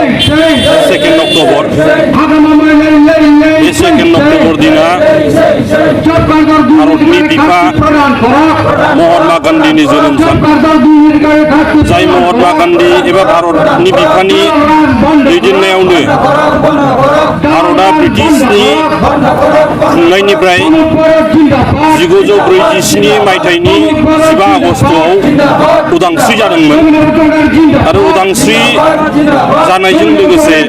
2 October बे 2 October दिना भारतनि बिफा महात्मा गान्धीनि जोनोम सान जाय महात्मा गान्धी एबा भारतनि बिफानि दैदेननायावनो भारतआ ब्रिटिशनि खुंनायनिफ्राय 1947 मायथाइनि 15 आगस्तआव उदांस्रि जादोंमोन आरो उदांस्रि जानायजों लोगोसे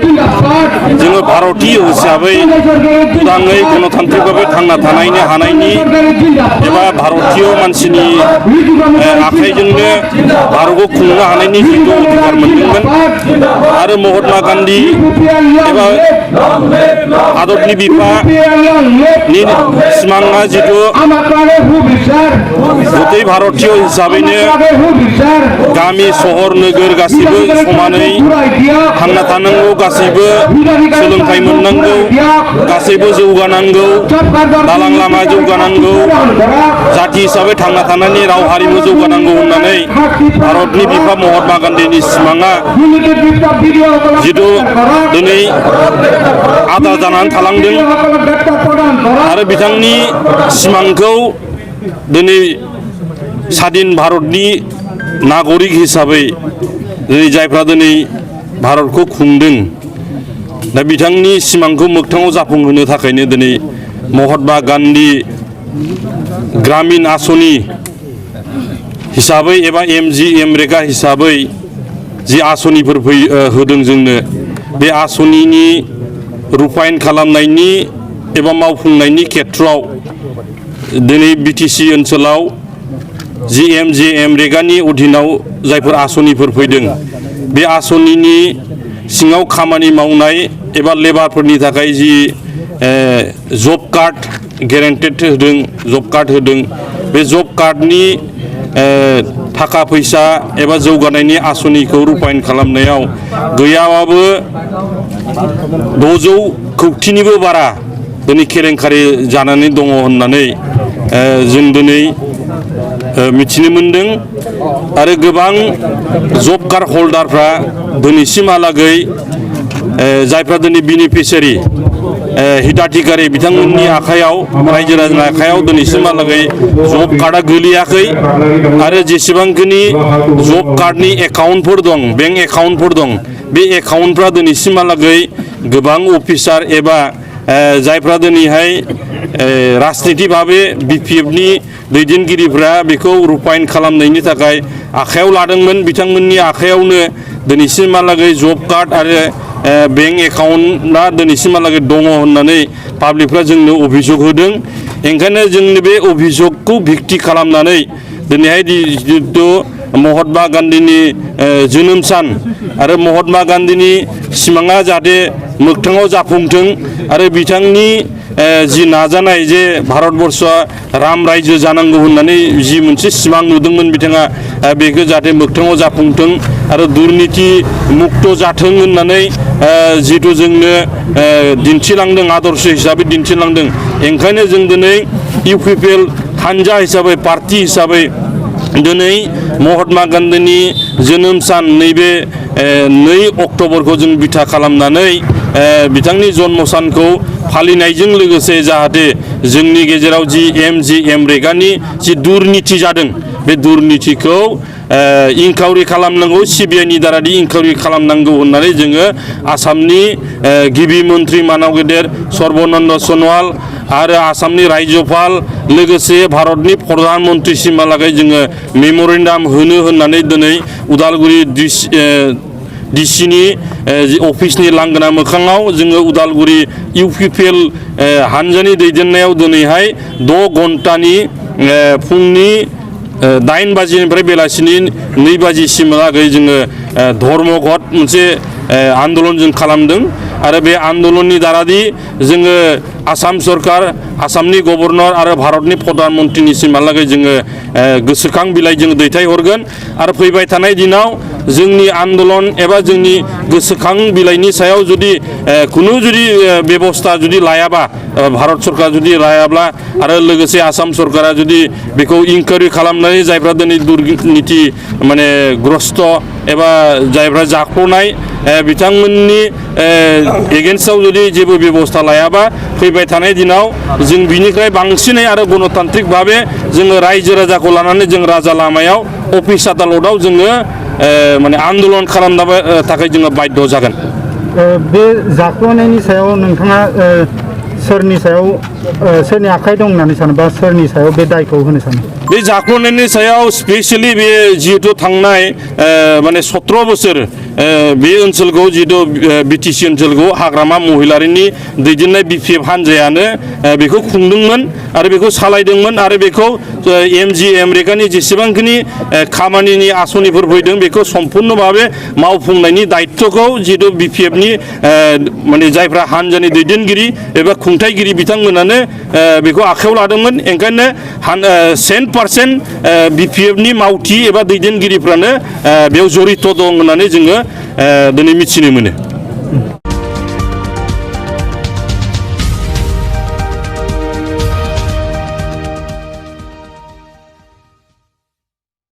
जोङो भारतीय हिसाबै उदाङै गणतान्त्रिकभाबै थांना थानायनि हानायनि एबा भारतीय मानसिनि आखाइजोंनो भारतखौ खुंनो हानायनि जिथु अधिकार मोनदोंमोन आरो महात्मा गान्धी एबा हादरनि बिफानि सिमाङा जिथु गथै भारतीय हिसाबैनो गामि सहर नोगोर गासैबो समानै थांना थानांगौ गासैबो सोलोंथाइ मोननांगौ गासैबो जौगानांगौ दालां लामा जौगानांगौ जाथि हिसाबै थांना थानायनि राव हारिमु जौगानांगौ होननानै भारतनि बिफा महात्मा गान्धीनि सिमाङा जिथु दिनै आद्रा जानानै थालांदों आरो बिथांनि सिमांखौ दिनै स्वाधीन भारतनि नागरिक हिसाबै दिनै जायफ्रा दिनै भारतखौ खुंदों दा बिथांनि सिमांखौ मोगथाङाव जाफुंहोनो थाखायनो दिनै महात्मा गान्धी ग्रामीण आसनि हिसाबै एबा MGNREGA हिसाबै जि आसनिफोर होदों जोंनो बे आसनिनि रुपायन खालामनायनि एबा मावफुंनायनि खेथ्रआव दिनै BTC ओनसोलाव जि MGNREGAनि अधीनाव जायफोर आसनिफोर फैदों बे आसनिनि सिङाव खामानि मावनाय एबा लेबारफोरनि थाखाय जि जब कार्ड गेरेन्टेड होदों जब कार्ड होदों बे जब कार्डनि थाखा फैसा एबा जौगानायनि आसनिखौ रुपायन खालामनायाव गैयाबाबो 600 कौटिनिबो बारा दिनै केलेंकारि जानानै दङ होननानै जों दिनै मिथिनो मोनदों आरो गोबां जब कार्ड हल्डारफ्रा दिनैसिमहालागै जायफ्रा दिनै बेनिफिसियारि हिताधिकारी बिथांमोननि आखायाव रायजो राजानि आखायाव दिनैसिमहालागै जब कार्डआ गोलैयाखै आरो जेसेबांखिनि जब कार्डनि एकाउन्टफोर दं बेंक एकाउन्टफोर दं बे एकाउन्टफ्रा दिनैसिमहालागै गोबां अफिसार एबा जायफ्रा दिनैहाय राजनिति भाबे BPFनि दैदेनगिरिफ्रा बेखौ रुपायन खालामनायनि थाखाय आखायाव लादोंमोन बिथांमोननि आखायावनो दिनैसिमहालागै जब कार्ड आरो बेंक एकाउन्टआ दिनैसिमहालागै दङ होननानै पाब्लिकफ्रा जोंनो अभियोग होदों ओंखायनो जोंनि बे अभियोगखौ भिक्ति खालामनानै दिनैहाय जितु महात्मा गान्धीनि जोनोम सान आरो महात्मा गान्धीनि सिमाङा जाहाथे मोगथाङाव जाफुंथों आरो बिथांनि जि नाजानाय जे भारतबर्षआ राम रायजो जानांगौ होननानै जि मोनसे सिमां नुदोंमोन बिथाङा बेखौ जाहाथे मोगथाङाव जाफुंथों आरो दुर्नीति मुक्त जाथों होननानै जितु जोंनो दिन्थिलांदों आदर्श हिसाबै दिन्थिलांदों ओंखायनो जों दिनै UPPL हानजा हिसाबै पार्टी हिसाबै दिनै महात्मा गान्धीनि जोनोम सान नैबे 2 अक्ट'बरखौ जों बिथा खालामनानै बिथांनि जन्म सानखौ फालिनायजों लोगोसे जाहाथे जोंनि गेजेराव जि MGNREGAनि जि दुर्नीति जादों बे दुर्नीतिखौ इंकाउरि खालामनांगौ CBIनि दारादि इंकाउरि खालामनांगौ होननानै जोङो आसामनि गिबि मन्त्रि मानाव गेदेर सर्बानन्द सन'वाल आरो आसामनि रायजोपाल लोगोसे भारतनि प्रधान मन्त्रिसिमहालागै जोङो मेम'रेन्डाम होनो होननानै दिनै उदालगुरि DCनि अफिसनि लांगोना मोखाङाव जोङो उदालगुरि UPPL हानजानि दैदेननायाव दिनैहाय 6 घन्टानि फुंनि 8 बाजिनिफ्राय बेलासिनि 2 बाजिसिमहालागै जोङो धर्मघट मोनसे आन्दलन जों खालामदों आरो बे आन्दलननि दारादि जोङो आसाम सरकार आसामनि गभर्नर आरो भारतनि प्रधान मन्त्रिनिसिमहालागै जोङो गोसोखां बिलाइ जों दैथायहरगोन आरो फैबाय थानाय दिनाव जोंनि आन्दलन एबा जोंनि गोसोखां बिलाइनि सायाव जुदि खुनु जुदि बेबस्था जुदि लायाबा भारत सरकार जुदि लायाब्ला आरो लोगोसे आसाम सरकारा जुदि बेखौ इनकुवारि खालामनानै जायफ्रा दिनै दुर्निति माने ग्रस्त एबा जायफ्रा जाख्ल'नाय बिथांमोननि एगेन्स्टआव जुदि जेबो बेबस्था लायाबा फैबाय थानाय दिनाव जों बिनिफ्राय बांसिनै आरो गणतान्त्रिक भाबे जोङो रायजो राजाखौ लानानै जों राजा लामायाव अफिस आदालताव जोङो माने आन्दलन खालामनो थाखाय जोङो बाध्य जागोन। बे जाख्ल'नायनि सायाव नोंथाङा सोरनि सायाव सोरनि आखाइ दं होननानै सानो बा सोरनि सायाव बे दायखौ होनो सानो? बे जाख्ल'नायनि सायाव स्पेसियेलि बे जिहेतु थांनाय माने 17 बोसोर बे ओनसोलखौ जिहेतु बिटिसि ओनसोलखौ हाग्रामा महिलारिनि दैदेननाय बिपिएफ हानजायानो बेखौ खुंदोंमोन आरो बेखौ सालायदोंमोन आरो बेखौ एमजि आमेरिकानि जेसेबांखिनि खामानिनि आसनिफोर फैदों बेखौ सम्पुर्ण भाबे मावफुंनायनि दायित्वखौ जिहेतु बिपिएफनि माने जायफ्रा हानजानि दैदेनगिरि एबा खुंथायगिरि बिथांमोनानो बेखौ आखायाव लादोंमोन। ओंखायनो 100% बिपिएफनि मावथि एबा दैदेनगिरिफ्रानो बेयाव जड़ित दं होननानै जोङो दिनै मिथिनो मोनो।